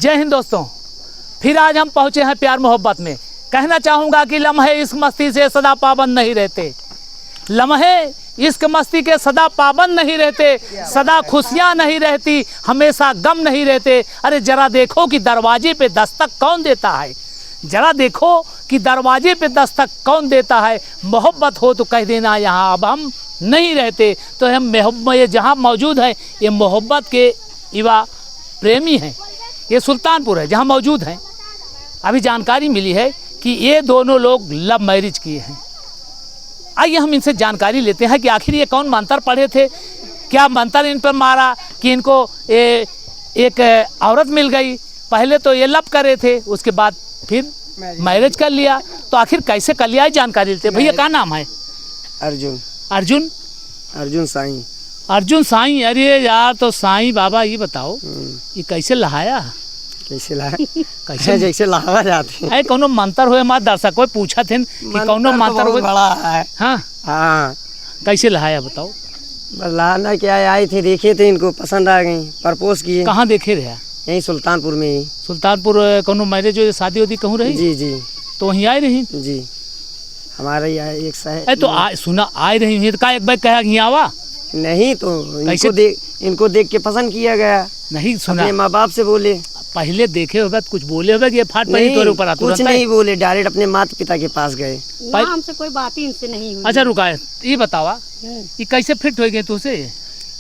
जय हिंद दोस्तों, फिर आज हम पहुंचे हैं प्यार मोहब्बत में। कहना चाहूँगा कि लम्हे इश्क मस्ती से सदा पाबंद नहीं रहते, लम्हे इश्क मस्ती के सदा पाबंद नहीं रहते, सदा खुशियाँ नहीं रहती, हमेशा गम नहीं रहते। अरे जरा देखो कि दरवाजे पे दस्तक कौन देता है, जरा देखो कि दरवाजे पे दस्तक कौन देता है। मोहब्बत हो तो कह देना यहाँ अब हम नहीं रहते। तो हम ये जहाँ मौजूद है ये मोहब्बत के युवा प्रेमी हैं, ये सुल्तानपुर है जहाँ मौजूद हैं। अभी जानकारी मिली है कि ये दोनों लोग लव मैरिज किए हैं। आइए हम इनसे जानकारी लेते हैं कि आखिर ये कौन मंत्र पढ़े थे, क्या मंत्र इन पर मारा कि इनको एक औरत मिल गई। पहले तो ये लव करे थे, उसके बाद फिर मैरिज कर लिया, तो आखिर कैसे कर लिया है जानकारी लेते हैं। भैया क्या नाम है? अर्जुन। अर्जुन? अर्जुन साईं। अर्जुन साईं। अरे यार, तो साईं बाबा ये बताओ ये कैसे लहाया, कैसे लाया? कैसे जैसे लावा जाते हैं। कौनो मंत्र हुए हमारे दर्शक कोई पूछा थे कि कौनो मंत्र हुए बड़ा है। हाँ हाँ, कैसे लहाया बताओ। बस लाना क्या है, आई थे देखे थे, इनको पसंद आ गई, प्रपोज किए। कहाँ देखे रहे? यहीं सुल्तानपुर में ही। सुल्तानपुर कौनो मैरिज हो शादी वादी कहूँ रही? जी जी तो वहीं आए रही? जी, हमारे यहाँ एक शहर। तो सुना आए रही हुई तो का एक बार कहा कि आवा नहीं, तो इनको देख के पसंद किया गया। नहीं सुना, अपने माँ बाप से बोले, पहले देखे होगा कुछ बोले होगा कि ये फाट पड़ी तोरे ऊपर कुछ नहीं बोले, डायरेक्ट अपने माता पिता के पास गए। हमसे कोई बात ही इनसे नहीं हुई। अच्छा रुका है, ये बतावा ये कैसे फिट हो गए तुझसे?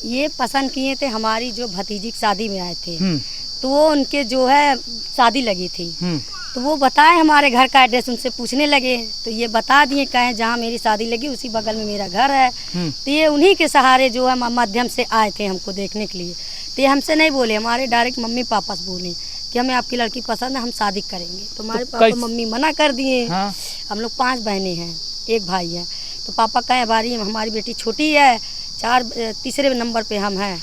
ये पसंद किए थे, हमारी जो भतीजी की शादी में आए थे, तो वो उनके जो है शादी लगी थी, तो वो बताए हमारे घर का एड्रेस, उनसे पूछने लगे तो ये बता दिए कहें जहाँ मेरी शादी लगी उसी बगल में मेरा घर है। तो ये उन्हीं के सहारे जो है माध्यम से आए थे हमको देखने के लिए। तो ये हमसे नहीं बोले, हमारे डायरेक्ट मम्मी पापा से बोले कि हमें आपकी लड़की पसंद है, हम शादी करेंगे। तो हमारे पापा मम्मी मना कर दिए। हम लोग 5 बहनें हैं, एक भाई है। तो पापा कहे बारी हमारी बेटी छोटी है, तीसरे नंबर पे हम हैं,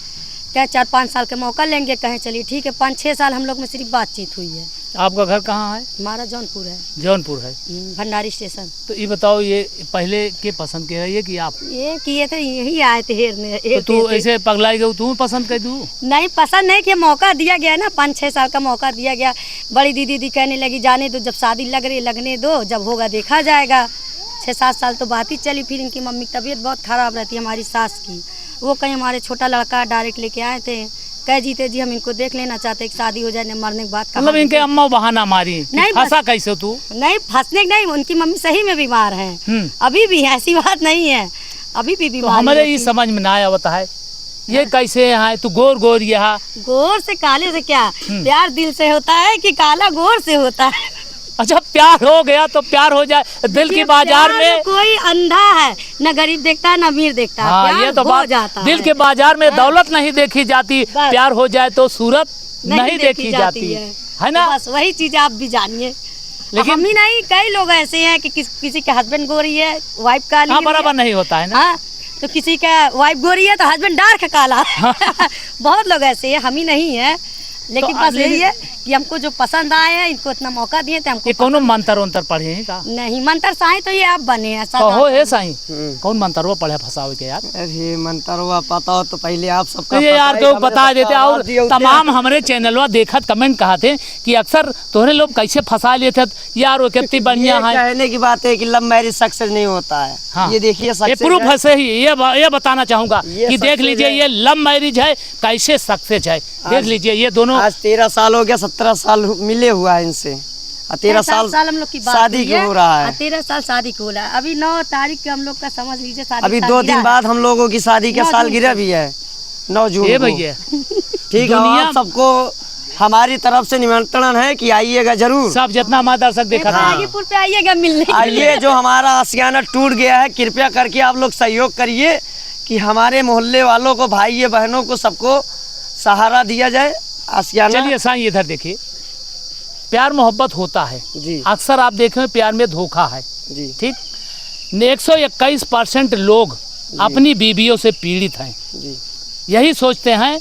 क्या 4-5 साल का मौका लेंगे। कहें चलिए ठीक है। 5-6 साल हम लोग में सिर्फ बातचीत हुई है। आपका घर कहाँ है? हमारा जौनपुर है। जौनपुर है, भंडारी स्टेशन। तो ये बताओ ये पहले के पसंद के रही है कि आप? ये किए थे, यही आए थे हेरने। तो तू ऐसे पगलाई गई, तू पसंद कर दू? नहीं, पसंद नहीं किया, मौका दिया गया ना, 5-6 साल का मौका दिया गया। बड़ी दीदी कहने लगी जाने दो, जब शादी लग रही लगने दो, जब होगा देखा जाएगा। 6-7 साल तो बात ही चली। फिर इनकी मम्मी की तबीयत बहुत खराब रहती है, हमारी सास की। वो कहीं हमारे छोटा लड़का डायरेक्ट लेके आए थे, कह जीते जी हम इनको देख लेना चाहते, एक शादी हो जाए, मरने के बाद। मतलब इनके अम्मा बहाना मारी? नहीं फंसा कैसे तू? नहीं फंसने नहीं, उनकी मम्मी सही में बीमार है, अभी भी है, ऐसी बात नहीं है, अभी भी बीमार। तो हमारे ये समझ में ना आता है ये कैसे है? तू गोर गोर यहाँ, गोर से काले से क्या प्यार दिल से होता है कि काला गोर से होता है? अच्छा प्यार हो गया तो प्यार हो जाए। दिल की बाजार में कोई अंधा है, न गरीब देखता है न अमीर देखता है। हाँ, ये तो बात जाता दिल के बाजार में दौलत नहीं देखी जाती, प्यार हो जाए तो सूरत नहीं देखी जाती है ना। बस वही चीज आप भी जानिए। लेकिन हम ही नहीं, कई लोग ऐसे हैं कि किसी का हस्बैंड गोरी है, वाइफ काली है। बराबर नहीं होता है ना। तो किसी का वाइफ गोरी है तो हस्बैंड डार्क काला। बहुत लोग ऐसे हैं, हम ही नहीं है। लेकिन बस यही है कि हमको जो पसंद आए हैं, इनको इतना मौका दिए थे। हमको कौन मंत्र वंत्र पढ़े हैं का? नहीं, मंत्र साईं तो ये आप बने हैं। हो है साईं, कौन मंत्र वो पढ़े फंसावे के यार? अरे मंत्र वो पता हो तो पहले आप सबका ये यार तो बता देते। और तमाम हमारे चैनलवा देखत कमेंट कहा थे कि अक्सर तोहरे लोग कैसे फंसा लेते यार, वो कितनी बढ़िया है। कहने की बात है कि लव मैरिज सक्सेस नहीं होता है। हाँ। ये देखिए प्रूफ है सही, ये बताना चाहूंगा कि देख लीजिए ये लव मैरिज है कैसे सक्सेस है। देख लीजिए ये दोनों आज 13 साल हो गया, 17 साल मिले हुआ है इनसे, 13 साल हम लोग की शादी की हो रहा है। 13 साल शादी को हो रहा है। अभी 9 तारीख के हम लोग का समझ लीजिए शादी। अभी 2 दिन बाद हम लोगों की शादी का सालगिरह भी है, 9 जून को। भैया ठीक है, आप सबको हमारी तरफ से निमंत्रण है कि आइएगा जरूर। सब जितना हमारा दर्शक देखा हाजीपुर पे आइएगा मिलने। आइए, जो हमारा आशियाना टूट गया है, कृपया करके आप लोग सहयोग करिए कि हमारे मोहल्ले वालों को, भाई बहनों को, सबको सहारा दिया जाए। आशियाना। चलिए साईं इधर देखिए, प्यार मोहब्बत होता है जी, अक्सर आप देखें प्यार में धोखा है जी। ठीक, 121% लोग अपनी बीवियों से पीड़ित हैं जी। यही सोचते हैं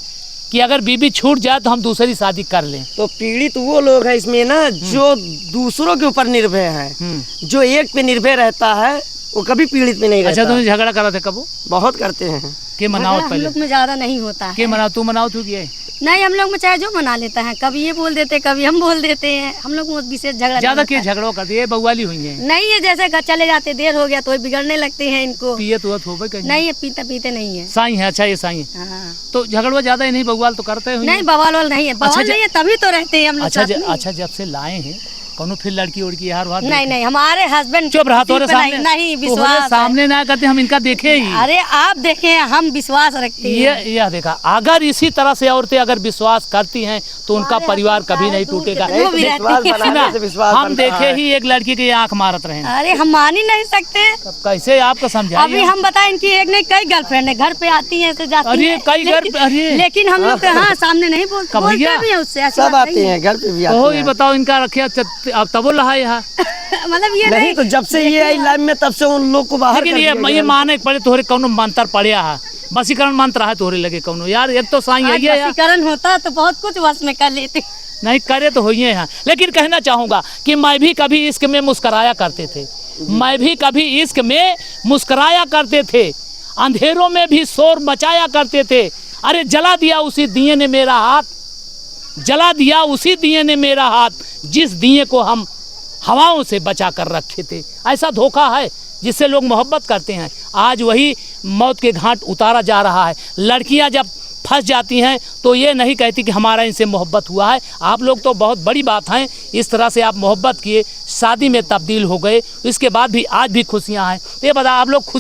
कि अगर बीवी छूट जाए तो हम दूसरी शादी कर लें। तो पीड़ित वो लोग हैं इसमें ना जो दूसरों के ऊपर निर्भय हैं। जो एक पे निर्भय रहता है वो कभी पीड़ित में नहीं रहता। अच्छा तुम झगड़ा करा थे कब? बहुत करते हैं। के मनाओ पहले? हम लोग में ज्यादा नहीं होता है। के मनाओ? तू मनाओ तू किए? नहीं, हम लोग में चाहे जो मना लेता है, कभी ये बोल देते कभी हम बोल देते हैं, हम लोग में विशेष झगड़ा ज्यादा नहीं के होता है। झगड़ों करती है, बउवाली हुई है, नहीं है, जैसे घर चले जाते देर हो गया तो ये बिगड़ने लगते हैं इनको। पिए तो हो कहीं नहीं है, पीते पीते नहीं है। साई है, अच्छा ये साई है, हाँ। तो झगड़वा ज्यादा ही नहीं, बउवाल तो करते हुए नहीं, बवाल वाल नहीं है, बवाल नहीं है, तभी तो रहते हैं हम लोग अच्छा साथ में। अच्छा, जब से लाए हैं कौनो फिर लड़की उड़की यार वहाँ नहीं नहीं, हमारे हस्बैंड चुप रहा तोरे सामने, नहीं तोरे विश्वास है। सामने ना करते, हम इनका देखे ही। अरे आप देखें, हम विश्वास रखते हैं। ये देखा, अगर इसी तरह से औरतें अगर विश्वास करती हैं तो उनका हमारे परिवार हस्बैंड कभी नहीं दूर टूटेगा। के वो भी रहते विश्वास हैं। बनाने से विश्वास हम बनता देखे है। ही एक लड़की की आंख मारत रहे, अरे हम मान ही नहीं सकते। अब कैसे आपको अभी समझाइए। हम बताएं, इनकी एक नहीं कई गर्लफ्रेंड है, घर पे आती है, ऐसे जाती अरे, हैं। कई अरे। लेकिन हम लोग हाँ सामने नहीं बोलते, कब भैया? बोलते भी हैं उससे, ऐसी सब बात आते नहीं है। हैं, घर पे भी तो आते ये हैं। बताओ, इनका रखे अब तबो लहा यहाँ, मतलब ये नहीं तो जब से ये आई लाइफ में तब से उन लोग को बाहर लेकिन कर दिया ये गया। माने पड़े तोहरे कौनो मंत्र पड़िया है, वसीकरण मंत्र है तोहरे लगे कौनो यार, एक तो साई है आज ये यार। वशीकरण होता तो बहुत कुछ वश में कर लेते। नहीं करे तो होइए हैं, लेकिन कहना चाहूंगा कि मैं भी कभी इश्क में मुस्कराया करते थे, मैं भी कभी इश्क में मुस्कराया करते थे, अंधेरों में भी शोर मचाया करते थे। अरे जला दिया उसी दिए ने मेरा हाथ, जला दिया उसी दिए ने मेरा हाथ, जिस दिए को हम हवाओं से बचा कर रखे थे। ऐसा धोखा है जिससे लोग मोहब्बत करते हैं, आज वही मौत के घाट उतारा जा रहा है। लड़कियां जब फंस जाती हैं तो ये नहीं कहती कि हमारा इनसे मोहब्बत हुआ है। आप लोग तो बहुत बड़ी बात है, इस तरह से आप मोहब्बत किए, शादी में तब्दील हो गए, इसके बाद भी आज भी खुशियां हैं। तो ये बता, आप लोग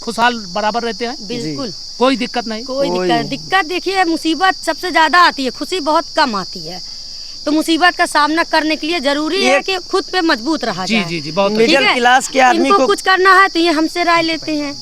खुशहाल बराबर रहते हैं, बिल्कुल कोई दिक्कत नहीं? कोई दिक्कत देखिए, मुसीबत सबसे ज्यादा आती है, खुशी बहुत कम आती है। तो मुसीबत का सामना करने के लिए जरूरी है कि खुद पे मजबूत रहा जी जाए। जी जी, बहुत ठीक मिडिल है? क्लास के आदमी इनको को कुछ करना है तो ये हमसे राय लेते हैं,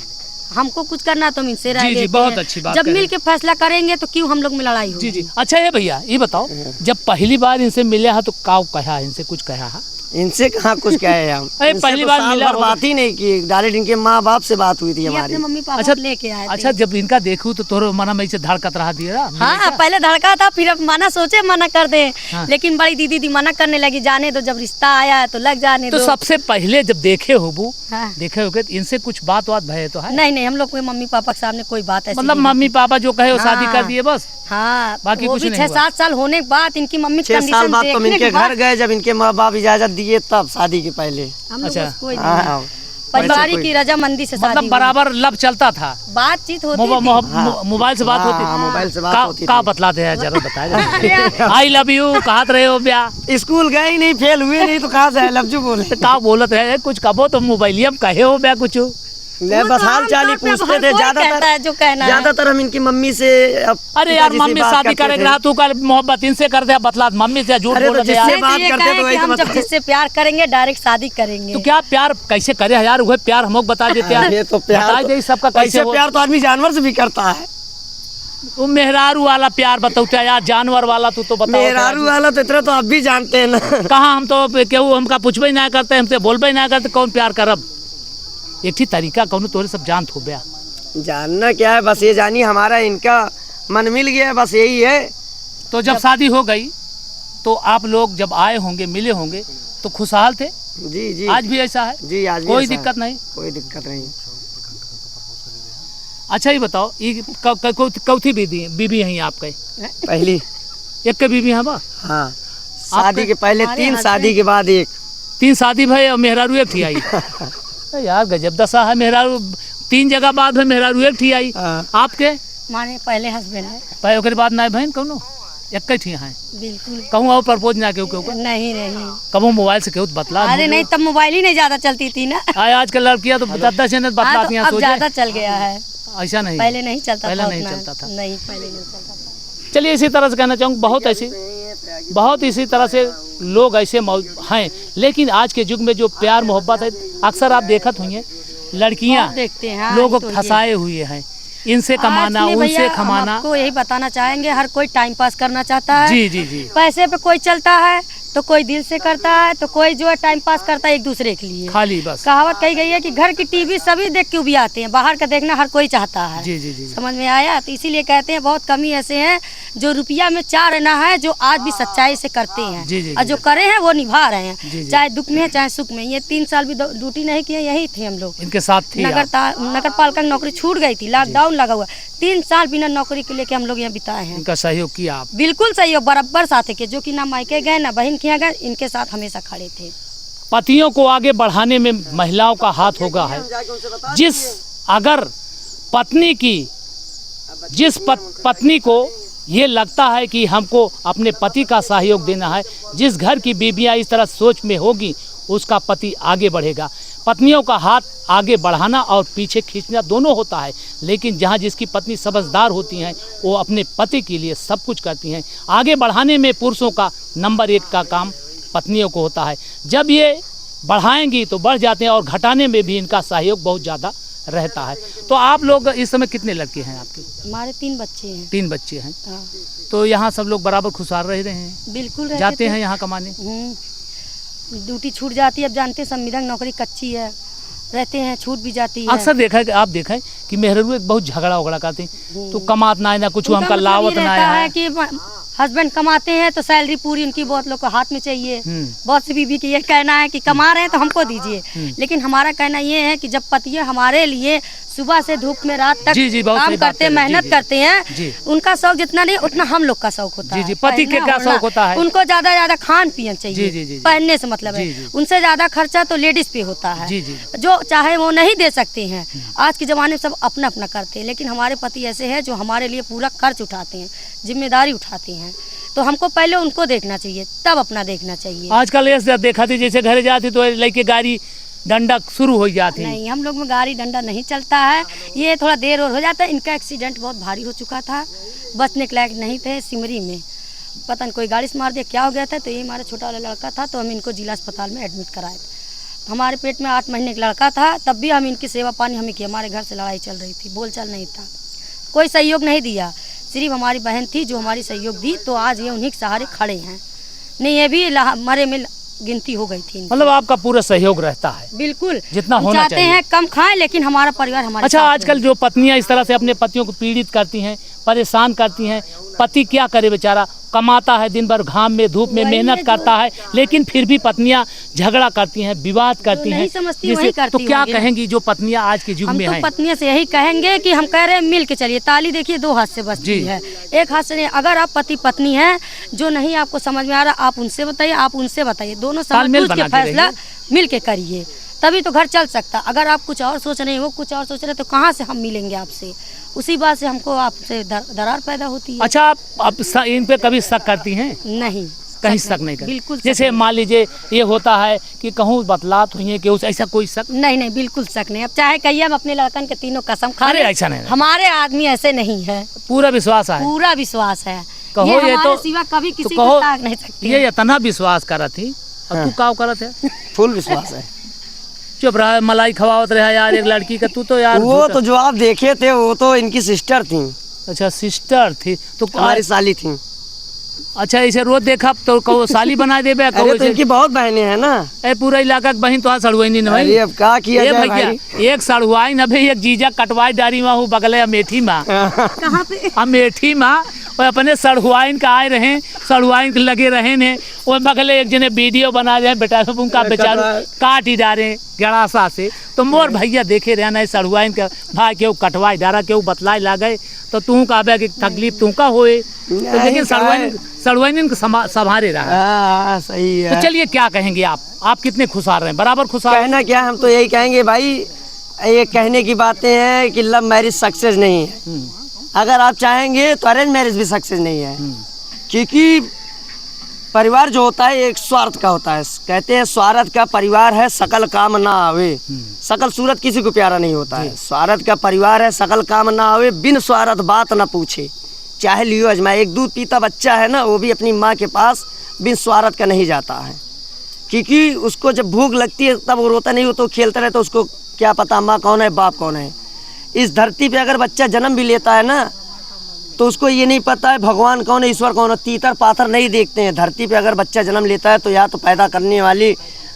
हमको कुछ करना तो हम इनसे राय जी, लेते बहुत हैं। अच्छी बात जब कह रहे मिल के फैसला करेंगे तो क्यों हम लोग में लड़ाई होगी। जी जी। अच्छा ये भैया ये बताओ, जब पहली बार इनसे मिले हैं तो का कहा, इनसे कुछ कहा है? इनसे कहाँ कुछ कहे हम। अरे इनसे पहली तो बार साल मिला भर होगा। बात ही नहीं की, डायरेक्ट इनके माँ बाप से बात हुई थी ये हमारी। अपने मम्मी पापा अच्छा, को लेके आए थे। अच्छा जब इनका देखूं तो तोरो मना में से धड़कत रहा दिया। हाँ पहले धड़का था, फिर अब मना सोचे मना कर दे, हाँ। लेकिन बड़ी दीदी मना करने लगी, जाने दो, जब रिश्ता आया है तो लग जाने तो दो। सबसे पहले जब देखे हो वो, हाँ। देखे हो इनसे कुछ बात भय तो है? नहीं नहीं, हम लोग के मम्मी पापा के सामने कोई बात ऐसी मतलब नहीं मम्मी पापा जो कहे वो शादी हाँ। कर दिए बस? हाँ, बाकी वो कुछ भी नहीं हुआ। 6-7 साल होने के बाद इनकी मम्मी 6 साल कंडीशन बाद तो देखने इनके के घर बाद गए, जब इनके माँ बाप इजाजत दिए तब, शादी के पहले। हम लोग अच्छा। बस कोई नहीं, हाँ, परिवार की रजामंदी से शादी मतलब हुई। बराबर लब चलता था, बातचीत होती थी। मोबाइल से बात हाँ, होती हाँ, मोबाइल से बात का, होती का थी। बतलाते हैं जरा बताए। आई लव यू कहत रहे हो ब्या, स्कूल गए ही नहीं, फेल हुए नहीं तो कहाँ से लफ्जू बोले। का बोलत है कुछ कबो तो मोबाइलियम कहे हो ब्या कुछ? मैं वो बस तो हाल आम चाल ही तौर पे पूछते हर थे कोई कहता है जो कहना है। ज्यादातर हम इनकी मम्मी से अरे यार मम्मी शादी करे रहा तू कल मोहब्बत इनसे कर दे, बतला मम्मी से झूठ अरे तो बोलत है जिससे यार। नहीं तो बात ये करते कहें तो वही कि तो हम जब बता- जिससे प्यार करेंगे डायरेक्ट शादी करेंगे। तो क्या प्यार कैसे करे यार, वह प्यार हम लोग बता देते ये यार, तो प्यार बता दे सबका कैसे कैसे हो। प्यार तो आदमी जानवर से भी करता है। वो मेहरारू वाला प्यार बताते यार, जानवर वाला तू तो बता। मेहरारू वाला तो इतना तो आप भी जानते हैं ना। कहाँ हम तो केहू हमका पूछबे ना करते, हमसे बोलबे ना करते, कौन प्यार करब? एक ही तरीका कौन तोरे सब जान हो गया। जानना क्या है, बस ये जानिए हमारा इनका मन मिल गया, बस यही है। तो जब शादी हो गई तो आप लोग जब आए होंगे मिले होंगे तो खुशहाल थे? जी जी आज भी ऐसा है? जी, आज भी कोई ऐसा है। दिक्कत नहीं? कोई दिक्कत नहीं। अच्छा ये बताओ, ये कौथी बीबी हैं आपके? पहली एक के बीबी हैं बा? हाँ, शादी के पहले हमारे 3, husband- शादी के बाद 1। 3 शादी भाई और मेहरारू एक थी आई। अरे यार गजब दशा है, मेहरारू 3 जगह बाद है, मेहरारू एक थी आई। हाँ। आपके हमारे पहले हस्बैंड है। भाई ओकरे बाद ना बहन कौनो एक ही हैं? बिल्कुल कहूँ और प्रपोज ना केहू केहू नहीं नहीं। कबो मोबाइल से केहू बतला? अरे नहीं, तब मोबाइल ही नहीं ज्यादा चलती थी ना। आजकल लड़कियां तो 10 मिनट हाँ, बतलाती हैं, तो अब सोचे ज्यादा चल गया है, ऐसा नहीं। पहले नहीं चलता पहले था नहीं उतना। चलता था। नहीं, पहले नहीं चलता था। चलिए इसी तरह से कहना चाहूँगा, बहुत इसी तरह से लोग ऐसे हैं, लेकिन आज के युग में जो प्यार मोहब्बत है, अक्सर आप देखत हुई लड़कियां बहुत देखते हैं, हाँ, लोगों तो को ये- फंसाए हुए हैं, इनसे कमाना आज में उनसे भैया हम कमाना। आपको यही बताना चाहेंगे, हर कोई टाइम पास करना चाहता है। जी जी जी पैसे पे कोई चलता है तो कोई दिल से करता है, तो कोई जो है टाइम पास करता है एक दूसरे के लिए। खाली बस कहावत कही गई है कि घर की टीवी सभी देख के भी आते हैं, बाहर का देखना हर कोई चाहता है। जी जी जी। समझ में आया? तो इसीलिए कहते हैं बहुत कम ही ऐसे हैं जो रुपया में चाह रहना है, जो आज भी सच्चाई से करते हैं। जी, जी, और जो करे हैं वो निभा रहे हैं, जी, जी। चाहे दुख में है चाहे सुख में। ये 3 साल भी ड्यूटी नहीं किए, यही थे हम लोग। इनके साथ थी आप? नगर पालिका की नौकरी छूट गई थी, लॉकडाउन लगा हुआ, 3 साल बिना नौकरी के लेके हम लोग यहाँ बिताए हैं। इनका सहयोग किया आप? बिल्कुल सही हो, बराबर साथ के, जो कि ना मायके गए ना बहन के यहाँ गए, इनके साथ हमेशा खड़े थे। पतियों को आगे बढ़ाने में महिलाओं का हाथ होगा है। अगर पत्नी की पत्नी को ये लगता है कि हमको अपने पति का सहयोग देना है, जिस घर की बीबियां इस तरह सोच में होगी उसका पति आगे बढ़ेगा। पत्नियों का हाथ आगे बढ़ाना और पीछे खींचना दोनों होता है, लेकिन जहाँ जिसकी पत्नी समझदार होती हैं वो अपने पति के लिए सब कुछ करती हैं। आगे बढ़ाने में पुरुषों का नंबर 1 का काम पत्नियों को होता है। जब ये बढ़ाएंगी तो बढ़ जाते हैं और घटाने में भी इनका सहयोग बहुत ज़्यादा रहता है। तो आप लोग इस समय कितने लड़के हैं आपके? हमारे 3 बच्चे हैं। 3 बच्चे हैं। हाँ। तो यहाँ सब लोग बराबर खुशहाल रह रहे हैं? बिल्कुल जाते हैं यहाँ कमाने? ड्यूटी छूट जाती है, अब जानते हैं संविदा की नौकरी कच्ची है, रहते हैं छूट भी जाती है। अक्सर देखा है कि आप देखा है कि मेहरुए बहुत झगड़ा उगड़ा करते हैं, तो कमात ना है ना कुछ, हमका लावत ना है कि हस्बैंड कमाते हैं तो सैलरी पूरी उनकी बहुत लोग को हाथ में चाहिए। बहुत सी बीबी की ये कहना है कि कमा रहे हैं तो हमको दीजिए, लेकिन हमारा कहना ये है कि जब पति हमारे लिए सुबह से धूप में रात तक काम करते हैं, मेहनत करते हैं, उनका शौक जितना नहीं उतना हम लोग का शौक होता है। पति के क्या शौक होता है? उनको ज्यादा खान पियन चाहिए, पहनने से मतलब है। उनसे ज्यादा खर्चा तो लेडीज पे होता है, जो चाहे वो नहीं दे सकते हैं। आज के जमाने में सब अपना अपना करते हैं, लेकिन हमारे पति ऐसे हैं जो हमारे लिए पूरा खर्च उठाते हैं, जिम्मेदारी उठाते हैं। तो हमको पहले उनको देखना चाहिए, तब अपना देखना चाहिए। आजकल ऐसे देखा थी जैसे घर जाती तो लेके गाड़ी डंडा शुरू हो जाती। नहीं, हम लोग में गाड़ी डंडा नहीं चलता है, ये थोड़ा देर और हो जाता है। इनका एक्सीडेंट बहुत भारी हो चुका था, बचने के लायक नहीं थे। सिमरी में पता नहीं कोई गाड़ी से मार दिया, क्या हो गया था। तो ये हमारा छोटा वाला लड़का था, तो हम इनको जिला अस्पताल में एडमिट कराए थे। हमारे पेट में 8 महीने का लड़का था, तब भी हम इनकी सेवा पानी हमें किया। हमारे घर से लड़ाई चल रही थी, बोलचाल नहीं था, कोई सहयोग नहीं दिया। सिर्फ हमारी बहन थी जो हमारी सहयोग दी, तो आज ये उन्हीं के सहारे खड़े हैं। नहीं, ये भी मरे में गिनती हो गई थी। मतलब आपका पूरा सहयोग रहता है? बिल्कुल, जितना होना चाहते हैं कम खाएं, लेकिन हमारा परिवार हमारे। अच्छा, आजकल जो पत्नियां इस तरह से अपने पतियों को पीड़ित करती हैं, परेशान करती हैं, पति क्या करे बेचारा, कमाता है दिन भर घाम में धूप में मेहनत करता है, लेकिन फिर भी पत्नियां झगड़ा करती हैं, विवाद करती हैं। तो क्या कहेंगी जो पत्नियां आज के युग में हैं? हम तो पत्नियां से यही कहेंगे कि हम कह रहे हैं मिल के चलिए। ताली देखिए 2 हाथ से बजती है, एक हाथ से नहीं। अगर आप पति पत्नी हैं, जो नहीं आपको समझ में आ रहा, आप उनसे बताइए, आप उनसे बताइए, दोनों समझ के फैसला मिल के करिए, तभी तो घर चल सकता। अगर आप कुछ और सोच रहे हो, कुछ और सोच रहे, तो कहाँ से हम मिलेंगे आपसे? उसी बात से हमको आपसे दरार पैदा होती है। अच्छा, आप इन पे कभी शक करती हैं? नहीं, कहीं शक नहीं करती? बिल्कुल। जैसे मान लीजिए ये होता है कि कहूँ बतलात हुई है कि उस ऐसा कोई शक? नहीं, बिल्कुल शक नहीं। अब चाहे कहिए हम अपने लड़कन के तीनों कसम खा रहे, ऐसा नहीं, हमारे आदमी ऐसे नहीं है। पूरा विश्वास है? पूरा विश्वास है। कहो ये तो सिवा कभी किसी को ताक नहीं सकती। ये इतना विश्वास करा थी और तू क्या करत है? फुल विश्वास है। चुप रहा, मलाई खवावत रहा यार एक लड़की का। तू तो यार वो तो जो आप देखे थे वो तो इनकी सिस्टर थी। अच्छा, सिस्टर थी तो हमारी साली थी। अच्छा, इसे रोज देखा तो कहो साली बना दे बे। अरे तो इनकी बहुत बहनें हैं ना। पूरा इलाका की बहन तो सड़ुआई नहीं भाई। अरे अब क्या किया जाए भाई? एक सड़ुआई न भाई, एक जीजा कटवाई डारी माँ हूँ बगले अमेठी माँ। कहाँ पे? अमेठी माँ। और अपने सड़ुआइन का आए रहे, सड़ुआइन लगे रहे ने, वो बगले एक जने वीडियो बना रहे बेटा, उनका बेचारू काट ही डारे गड़ासा से। तो मोर भैया देखे रहना है सड़ुआइन का भाई, केहू कटवाई डारा, केहू बतलाई ला गए, तो तू कहबे कि तकलीफ तू का होए। तो लेकिन सड़ुआइन संभारे रहा। सही है। तो चलिए, क्या कहेंगे आप कितने खुशहाल रहे? बराबर खुशहाल? कहना क्या, हम तो यही कहेंगे भाई, ये कहने की बातें हैं कि लव मैरिज सक्सेस नहीं है। अगर आप चाहेंगे तो अरेंज मैरिज भी सक्सेस नहीं है, क्योंकि परिवार जो होता है एक स्वार्थ का होता है। कहते हैं स्वार्थ का परिवार है सकल काम ना आवे। सकल सूरत किसी को प्यारा नहीं होता है। स्वार्थ का परिवार है सकल काम ना आवे, बिन स्वार्थ बात ना पूछे, चाहे लियो अजमाए। एक दूध पीता बच्चा है ना, वो भी अपनी माँ के पास बिन स्वार्थ का नहीं जाता है, क्योंकि उसको जब भूख लगती है तब वो रोता नहीं, वो तो खेलता रहता, उसको क्या पता माँ कौन है बाप कौन है। इस धरती पे अगर बच्चा जन्म भी लेता है ना, तो उसको ये नहीं पता है भगवान कौन है, ईश्वर कौन है। तीतर पाथर नहीं देखते हैं। धरती पे अगर बच्चा जन्म लेता है तो या तो पैदा करने वाली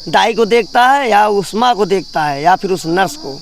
दाई को देखता है, या उस माँ को देखता है, या फिर उस नर्स को।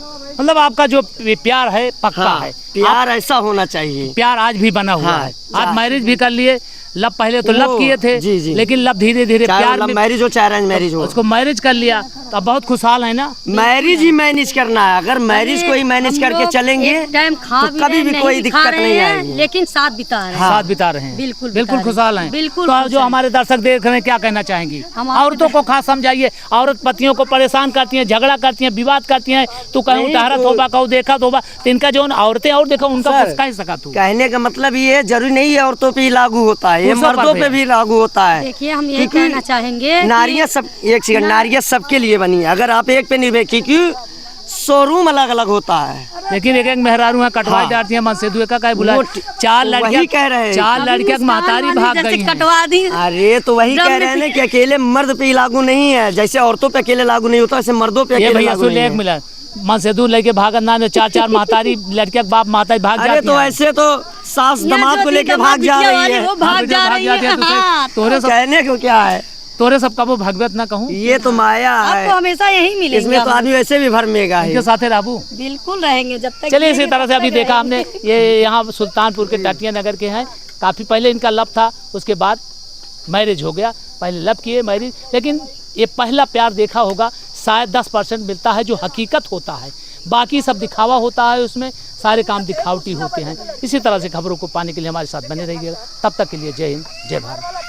मतलब आपका जो प्यार है पक्का हाँ, है, प्यार ऐसा होना चाहिए। प्यार आज भी बना हुआ हाँ, है। आज मैरिज भी कर लिए, लब पहले तो लब किए थे, जी, जी। लेकिन लब धीरे धीरे प्यार में मैरिज हो चाहे अरेंज मैरिज हो, उसको मैरिज कर लिया तो अब बहुत खुशहाल है ना। मैरिज ही मैनेज करना है। अगर मैरिज को ही मैनेज करके चलेंगे टाइम खा तो कभी भी कोई दिक्कत नहीं आएगी। लेकिन साथ बिता रहे हैं। साथ बिता रहे हैं, बिल्कुल बिल्कुल बिता रहे खुशहाल हैं। बिल्कुल तो खुश जो हैं। हमारे दर्शक देख रहे हैं क्या कहना चाहेंगी? हमारे औरतों को खास समझाइए। औरत पतियों को परेशान करती हैं, झगड़ा करती हैं, विवाद करती हैं, तू कहूँ नहीं, टहरत तो- होगा कहूँ देखा होगा, तो इनका जो औरतें और देखो उनका सर, कुछ कह सका तू। कहने का मतलब ये है, जरूरी नहीं है औरतों पे ही लागू होता है, ये पुरुषों पर मर्दों भी पे है। भी लागू होता है। देखिए हम ये क्योंकि कहना चाहेंगे नारियाँ सब, एक सेकंड, नारियाँ सबके लिए बनी है। अगर आप एक पे निर्भर, क्योंकि शोरूम अलग अलग होता है। लेकिन एक एक मेहरारू है कटवाई हाँ। जाती है, मन से दुए का कहे बुला। वो चार तो लड़कियां वही कह रहे हैं। चार लड़कियां महतारी भाग गई हैं। कटवा दी। अरे तो वही कह रहे हैं ना कि अकेले मर्द पे ही लागू नहीं है। जैसे औरतों पे अकेले लागू नहीं होता, वैसे मर्दों पे ये अकेले भैया लागू सुन नहीं एक है। मिला मन से दूर लेके भागत ना ने चार चार महतारी लड़कियां के बाप माता भाग अरे जाती तो हैं। ऐसे तो सास ये दामाद जो को थी लेके दामाद भाग जा बिटिया रही वाली, है। वो भाग जा रही है। हाँ। तोरे सब कहने को क्या है, तोरे सब का वो भगवत ना कहूँ, ये तो माया आपको है। हमेशा यही मिलेगा। इसमें तो आदमी वैसे भी भरमेगा ही। इनके साथे राबू। बिल्कुल रहेंगे जब तक। चलिए इसी तरह से अभी देखा हमने ये यहाँ सुल्तानपुर के टाटिया नगर के हैं। काफ़ी पहले इनका लब था, उसके बाद मैरिज हो गया। पहले लब किए मैरिज, लेकिन ये पहला प्यार देखा होगा शायद 10% मिलता है जो हकीकत होता है, बाकी सब दिखावा होता है, उसमें सारे काम दिखावटी होते हैं। इसी तरह से खबरों को पाने के लिए हमारे साथ बने रहिएगा। तब तक के लिए जय हिंद, जय भारत।